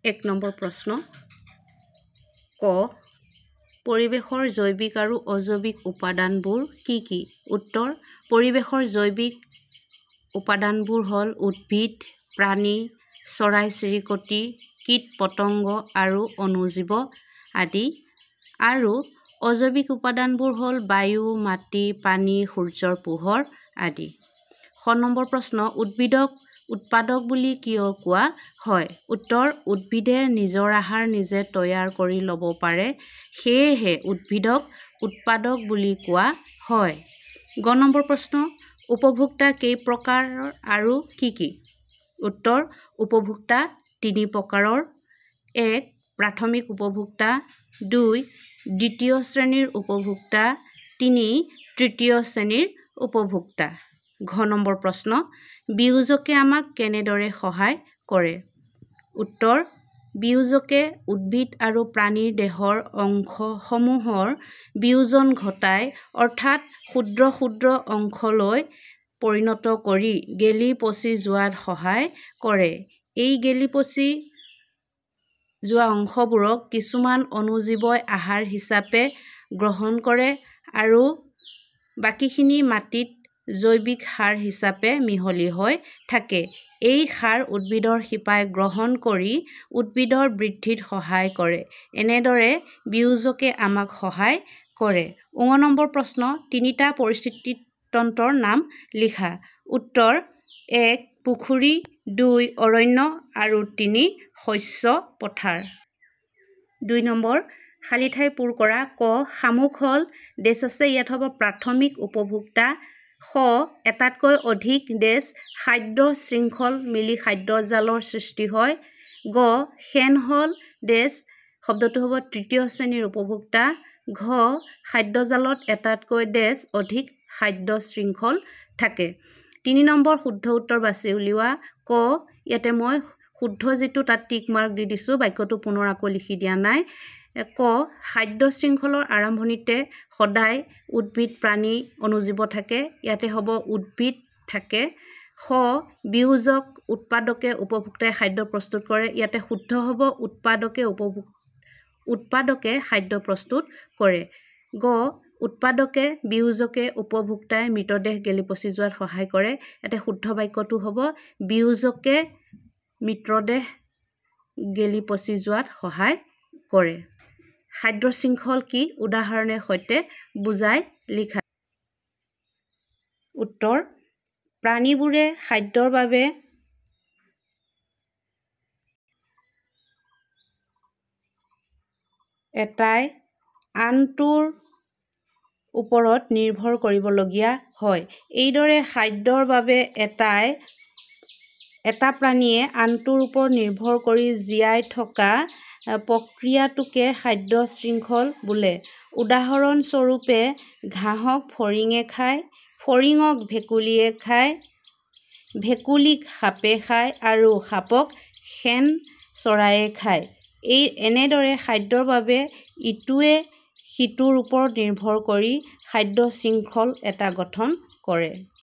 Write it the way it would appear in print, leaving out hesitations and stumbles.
1 number প্ৰশ্ন ক পৰিৱেশৰ জৈৱিক আৰু অজৈৱিক উপাদানবোৰ কি কি? উত্তৰ পৰিৱেশৰ জৈৱিক উপাদানবোৰ হ'ল উদ্ভিদ, প্ৰাণী, চৰাই-চিৰিকটি, কীট-পতংগ আৰু অণুজীৱ আদি আৰু অজৈৱিক উপাদানবোৰ হ'ল বায়ু, মাটি, পানী, সূৰ্যৰ পোহৰ আদি। খ নম্বৰ প্ৰশ্ন উদ্ভিদক উৎপাদক বুলি কিয় কোৱা হয়? উত্তৰ উদ্ভিদে নিজৰ আহাৰ নিজে তৈয়াৰ কৰি ল'ব পাৰে, সেয়েহে উদ্ভিদক উৎপাদক বুলি কোৱা হয়। গ নম্বৰ প্ৰশ্ন উপভোক্তা কেই প্ৰকাৰৰ আৰু কি কি? উত্তৰ উপভোক্তা 3 প্ৰকাৰৰ। 1 প্ৰাথমিক উপভোক্তা, 2 দ্বিতীয় শ্ৰেণীৰ উপভোক্তা, 3 তৃতীয় শ্ৰেণীৰ উপভোক্তা। ঘ নম্বৰ প্ৰশ্ন বিয়োজকে আমাক কেনেদৰে সহায় কৰে? উত্তৰ বিয়োজকে উদ্ভিদ আৰু প্ৰাণীৰ দেহৰ অংশসমূহৰ বিয়োজন ঘটায়, অৰ্থাৎ ক্ষুদ্ৰ ক্ষুদ্ৰ অংশলৈ পৰিণত কৰি গেলি পচি যোৱাত সহায় কৰে। এই গেলি পচি যোৱা অংশবোৰক কিছুমান অণুজীৱই আহাৰ হিচাপে গ্ৰহণ কৰে আৰু বাকীখিনি মাটিত জৈৱিক সাৰ হিচাপে মিহলি হৈ থাকে। এই সাৰ উদ্ভিদৰ শিপাই গ্ৰহণ কৰি উদ্ভিদৰ বৃদ্ধিত সহায় কৰে। এনেদৰে বিয়োজকে আমাক সহায় কৰে। ঙ নম্বৰ প্ৰশ্ন 3টা পৰিস্থিতি তন্ত্ৰৰ নাম লিখা। উত্তৰ 1 পুখুৰী, 2 অৰণ্য আৰু 3 শস্য পথাৰ। 2 নম্বৰ খালী ঠাই পূৰ কৰা। ক শামুক হ'ল ইয়াত হ'ব প্ৰাথমিক উপভোক্তা। খ এটাতকৈ অধিক খাদ্য শৃংখল মিলি খাদ্যজালৰ সৃষ্টি হয়। গ শেন হ'ল শব্দটো হ'ব তৃতীয় শ্ৰেণীৰ উপভোক্তা। ঘ খাদ্যজালত এটাতকৈ অধিক খাদ্য শৃংখল থাকে। 3 নম্বৰ শুদ্ধ উত্তৰ বাছি উলিওৱা। ক ইয়াতে মই শুদ্ধ যিটো তাত টিক মাৰ্ক দি দিছোঁ, বাক্যটো পুনৰ আকৌ লিখি দিয়া নাই। ক খাদ্য শৃংখলৰ আৰম্ভণিতে সদায় উদ্ভিদ, প্ৰাণী, অণুজীৱ থাকে, ইয়াতে হ'ব উদ্ভিদ থাকে। খ বিয়োজক উৎপাদকে উপভোক্তাই খাদ্য প্ৰস্তুত কৰে, ইয়াতে শুদ্ধ হ'ব উৎপাদকে খাদ্য প্ৰস্তুত কৰে। গ উৎপাদকে বিয়োজকে উপভোক্তাই মৃতদেহ গেলি পচি যোৱাত সহায় কৰে, ইয়াতে শুদ্ধ বাক্যটো হ'ব বিয়োজকে মৃতদেহ গেলি পচি যোৱাত সহায় কৰে। খাদ্য শৃংখল কি? উদাহৰণৰ সৈতে বুজাই লিখা। উত্তৰ প্ৰাণীবোৰে খাদ্যৰ বাবে এটাই আনটোৰ ওপৰত নিৰ্ভৰ কৰিবলগীয়া হয়। এইদৰে খাদ্যৰ বাবে এটা প্ৰাণীয়ে আনটোৰ ওপৰত নিৰ্ভৰ কৰি জীয়াই থকা প্ৰক্ৰিয়াটোকে খাদ্য শৃংখল বোলে। উদাহৰণস্বৰূপে ঘাঁহক ফৰিঙে খায়, ফৰিঙক ভেকুলীয়ে খায়, ভেকুলীক সাপে খায় আৰু সাপক শেন চৰাইয়ে খায়। এনেদৰে খাদ্যৰ বাবে ইটোৱে সিটোৰ ওপৰত নিৰ্ভৰ কৰি খাদ্য শৃংখল এটা গঠন কৰে।